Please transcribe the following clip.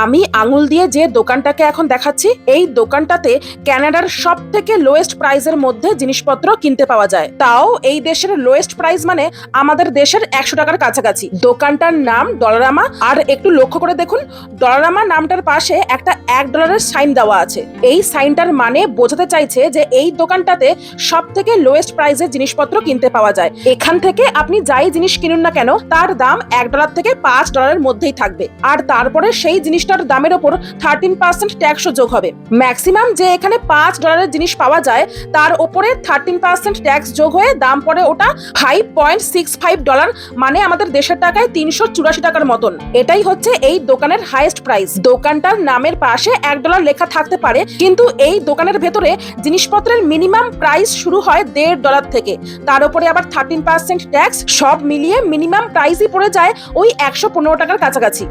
আমি আঙুল দিয়ে যে দোকানটাকে এখন দেখাচ্ছি, এই দোকানটাতে কানাডার সব থেকে লোয়েস্ট প্রাইসের মধ্যে জিনিসপত্র কিনতে পাওয়া যায়। তাও এই দেশের লোয়েস্ট প্রাইস মানে আমাদের দেশের 100 টাকার কাছাকাছি। দোকানটার নাম ডলারামা। আর একটু লক্ষ্য করে দেখুন, ডলারামা নামটার পাশে একটা $1 সাইন দেওয়া আছে। এই সাইনটার মানে বোঝাতে চাইছে যে এই দোকানটাতে সব থেকে লোয়েস্ট প্রাইসের জিনিসপত্র কিনতে পাওয়া যায়। এখান থেকে আপনি যাই জিনিস কিনুন না কেন, তার দাম $1 থেকে $5 মধ্যেই থাকবে। আর তারপরে সেই জিনিসটার দামের ওপর 13% ট্যাক্সও যোগ হবে। ম্যাক্সিমাম যে এখানে $5 জিনিস পাওয়া যায়, তার ওপরে 13% ট্যাক্স যোগ হয়ে দাম পড়ে ওটা $5.65, মানে আমাদের দেশের টাকায় 384 টাকার মতন। এটাই হচ্ছে এই দোকানের হাইয়েস্ট প্রাইস। দোকানটার নামের পাশে $1 লেখা থাকতে পারে, কিন্তু এই দোকানের ভেতরে জিনিসপত্রের মিনিমাম প্রাইস শুরু হয় $1.5 থেকে। তার উপরে আবার 13% ট্যাক্স, সব মিলিয়ে মিনিমাম প্রাইসই পড়ে যায় ওই 115 টাকার কাছাকাছি।